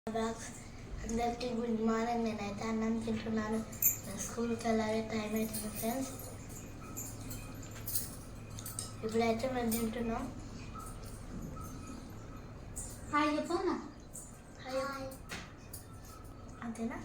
అందరికీ good morning. నేనైతే అన్నం తింటున్నాను. స్కూల్కి వెళ్ళాలి, టైం అవుతుంది ఫ్రెండ్స్. ఇప్పుడైతే మేము తింటున్నాం. హాయ్ చెప్పమ్మా. హాయ్. అంతేనా?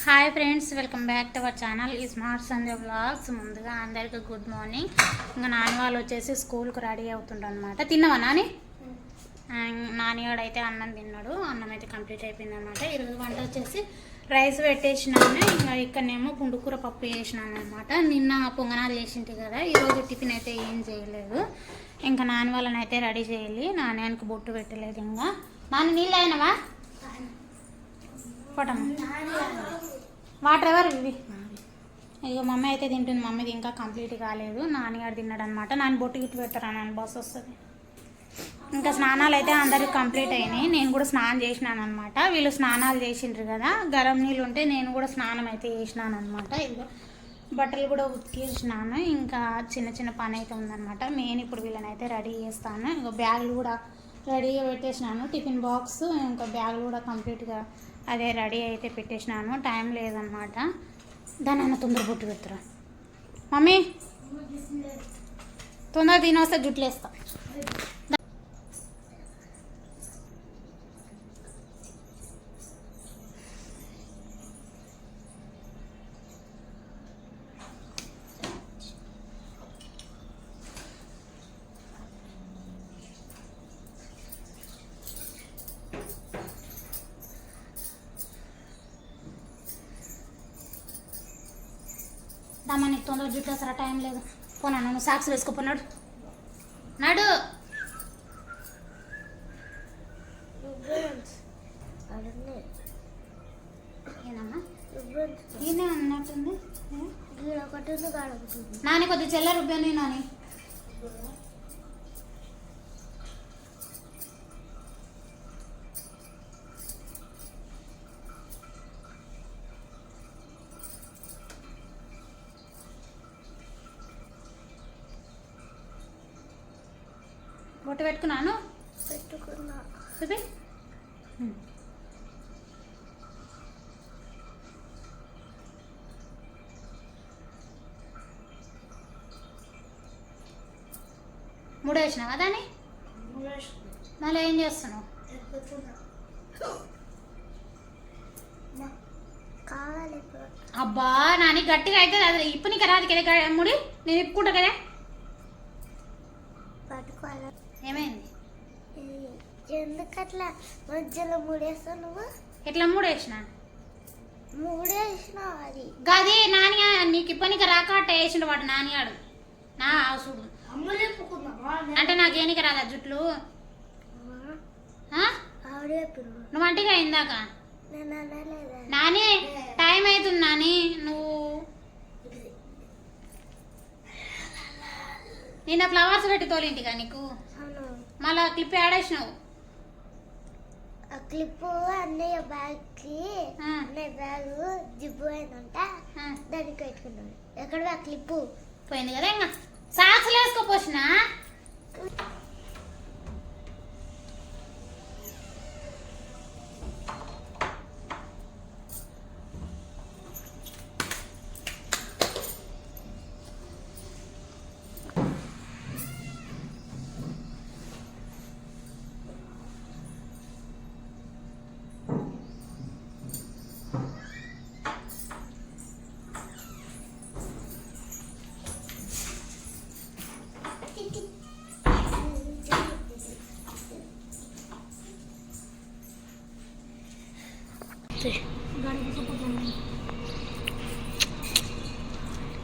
Hi friends, welcome back to our channel ఈ స్మార్ట్ సంధ్య వ్లాగ్స్. ముందుగా అందరికీ గుడ్ మార్నింగ్. ఇంకా నాని వాళ్ళు వచ్చేసి స్కూల్కి రెడీ అవుతుంటారు అనమాట. తిన్నావా నాని? నానిగాడైతే అన్నం తిన్నాడు. అన్నం అయితే కంప్లీట్ అయిపోయింది అనమాట. ఈరోజు వంట వచ్చేసి రైస్ పెట్టేసినాను. ఇంకా ఇక్కడనేమో పుండుకూర పప్పు చేసినాను అనమాట. నిన్న పొంగనాలు చేసింటి కదా, ఈరోజు టిఫిన్ అయితే ఏం చేయలేదు. ఇంకా నాని వాళ్ళని అయితే రెడీ చేయాలి. నానికి బొట్టు పెట్టలేదు. ఇంకా నాని నీళ్ళు అయినవా? పటమ్మా వాటర్ ఎవరు ఇవి? ఇక మమ్మీ అయితే తింటుంది. మమ్మీది ఇంకా కంప్లీట్ కాలేదు. నాన్నగారు తిన్నాడు అనమాట. నాన్న బొట్టు గిట్టు పెట్టరా, నాన్న బస్సు వస్తుంది. ఇంకా స్నానాలు అయితే అందరికి కంప్లీట్ అయినాయి. నేను కూడా స్నానం చేసినాను అనమాట. వీళ్ళు స్నానాలు చేసిండ్రు కదా, గరం నీళ్ళు ఉంటే నేను కూడా స్నానం అయితే చేసినాను అనమాట. ఇదిగో బట్టలు కూడా ఉతికేసినాను. ఇంకా చిన్న చిన్న పని అయితే ఉందన్నమాట. నేను ఇప్పుడు వీళ్ళని అయితే రెడీ చేస్తాను. ఇంకా బ్యాగులు కూడా రెడీగా పెట్టేసినాను. టిఫిన్ బాక్స్ ఇంకా బ్యాగులు కూడా కంప్లీట్గా అదే రెడీ అయితే పెట్టేసినాను. టైం లేదనమాట. దానైనా తొందర బొట్టు పెడతారా మమ్మీ? తొందర తినొస్తే జుట్లు వేస్తా. దమ్మా నీకు తొందర జుట్టు వేస్తారా? టైం లేదు. పోనా నువ్వు సాక్స్ వేసుకోపోన్నాడు నాడు. ఏనమ్మా ఈయనే అన్నట్టుంది. నాని కొద్దిగా చెల్ల రుబ్బాను. నాని బొట్టు పెట్టుకున్నా. చూపి. ముడేసినా కదా అని మళ్ళీ ఏం చేస్తున్నావు? అబ్బా నాని గట్టిగా అయితే అది ఇప్పు నీకు రాదు కదా ముడి. నేను ఇప్పుకుంటా కదా. ఏమైంది? ఎందుకట్లా మధ్యలో మూడేస్తావు నువ్వు? ఎట్లా మూడేసిన? మూడేసినావు అది గది నాని. నీకు ఇప్పనికి రాక అట్ట వేసిండు వాడు నానిగాడు. నా చూడు అంటే నాకేనికి రాదా జుట్లు? నువ్వు అంటిగా ఇందాక నాని టైం అవుతుంది. నాని నువ్వు నిన్న ఫ్లవర్స్ పెట్టి తోలింటిగా నీకు మళ్ళా క్లిప్ ఆడేసినావు. క్లిప్ అన్నయ్య బ్యాగ్కి అన్నయ్య బ్యాగ్ జిబ్బు అయిందంట, దానికి పెట్టుకున్నాడు. ఎక్కడ ఆ క్లిప్ పోయింది కదా. ఇంకా సాక్స్లు వేసుకోపోసినా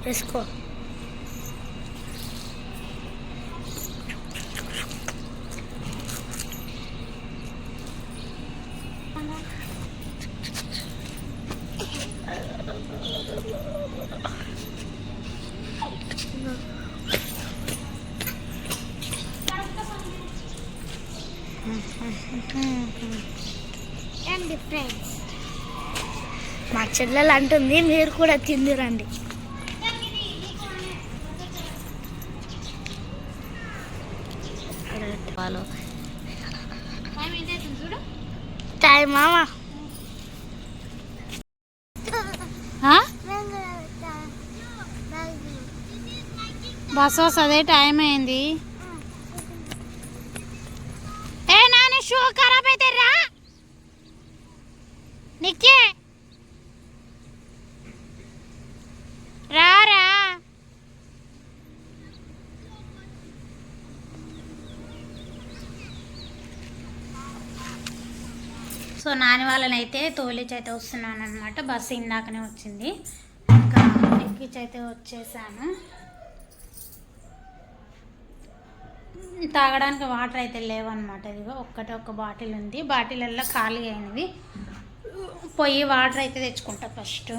వేసుకో. అండ్ డిఫరెంట్ మా చెల్లెలు అంటుంది మీరు కూడా తిందిరండి. టైం మామా బస్ వస్తుంది, టైం అయింది. ఏ నాని షూ ఖరాబ్ అయితే రా నిక్కే రారా. సో నాని వాళ్ళని అయితే తోలిచి అయితే వస్తున్నాను అనమాట. బస్సు ఇందాకనే వచ్చింది, ఇంకా ఎక్కించి అయితే వచ్చేసాను. తాగడానికి వాటర్ అయితే లేవన్నమాట. ఇదిగో ఒక్క బాటిల్ ఉంది, బాటిల్లో ఖాళీ అయినవి. పోయి వాటర్ అయితే తెచ్చుకుంటా ఫస్ట్.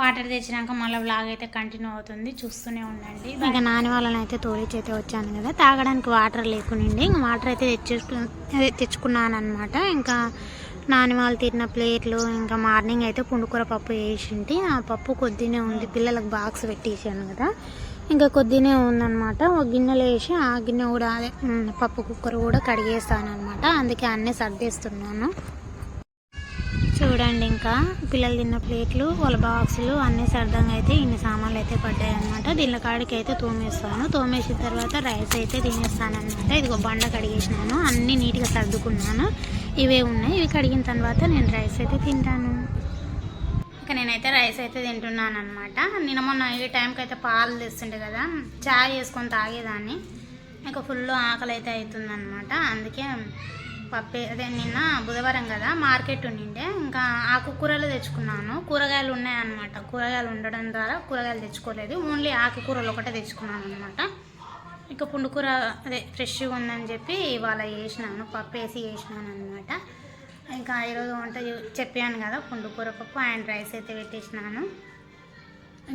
వాటర్ తెచ్చినాక మళ్ళీ వ్లాగ్ అయితే కంటిన్యూ అవుతుంది, చూస్తూనే ఉండండి. ఇంకా నాని వాళ్ళని అయితే తోలిచి అయితే వచ్చాను కదా, తాగడానికి వాటర్ లేకునిండి ఇంకా వాటర్ అయితే తెచ్చుకున్నాను అనమాట. ఇంకా నాని వాళ్ళు తిన్న ప్లేట్లు, ఇంకా మార్నింగ్ అయితే పుండుకూర పప్పు వేసింటి. ఆ పప్పు కొద్దినే ఉంది, పిల్లలకు బాక్స్ పెట్టేసాను కదా, ఇంకా కొద్దినే ఉందన్నమాట. ఒక గిన్నెలో వేసి ఆ గిన్నె కూడా అదే పప్పు కుక్కర్ కూడా కడిగేస్తాను అనమాట. అందుకే అన్నీ సర్దేస్తున్నాను. చూడండి, ఇంకా పిల్లలు తిన్న ప్లేట్లు, వాళ్ళ బాక్సులు అన్నీ సర్దంగా అయితే ఇన్ని సామాన్లు అయితే పడ్డాయి అనమాట. దీనిలో కాడికి అయితే తోమేస్తాను. తోమేసిన తర్వాత రైస్ అయితే తినేస్తాను అనమాట. ఇదిగో బండ కడిగేసినాను, అన్నీ నీట్గా సర్దుకున్నాను. ఇవే ఉన్నాయి, ఇవి కడిగిన తర్వాత నేను రైస్ అయితే తింటాను. ఇంకా నేనైతే రైస్ అయితే తింటున్నాను అనమాట. నిన్న మొన్న ఈ టైంకి అయితే పాలు తెస్తుండే కదా, చాయ్ వేసుకొని తాగేదాన్ని. ఇంకా ఫుల్ ఆకలి అయితే అవుతుంది అనమాట. అందుకే పప్పు అదే నిన్న బుధవారం కదా మార్కెట్ ఉండిండే, ఇంకా ఆకుకూరలు తెచ్చుకున్నాను. కూరగాయలు ఉన్నాయన్నమాట, కూరగాయలు ఉండడం ద్వారా కూరగాయలు తెచ్చుకోలేదు, ఓన్లీ ఆకుకూరలు ఒకటే తెచ్చుకున్నాను అనమాట. ఇక పుండుకూర అదే ఫ్రెష్గా ఉందని చెప్పి ఇవాళ వేసినాను, పప్పు వేసి వేసినాను అనమాట. ఇంకా ఈరోజు వంట చెప్పాను కదా, పుండుకూర పప్పు అండ్ రైస్ అయితే పెట్టేసినాను.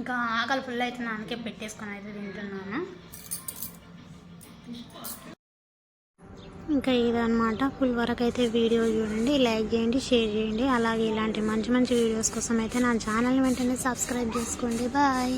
ఇంకా ఆకలి ఫుల్ అయితే నాన్నకే పెట్టేసుకొని అయితే తింటున్నాను. ఇంకా ఇదన్నమాట, ఫుల్ వరకు అయితే వీడియో చూడండి, లైక్ చేయండి, షేర్ చేయండి. అలాగే ఇలాంటి మంచి మంచి వీడియోస్ కోసం అయితే నా ఛానల్ని వెంటనే సబ్స్క్రైబ్ చేసుకోండి. బాయ్.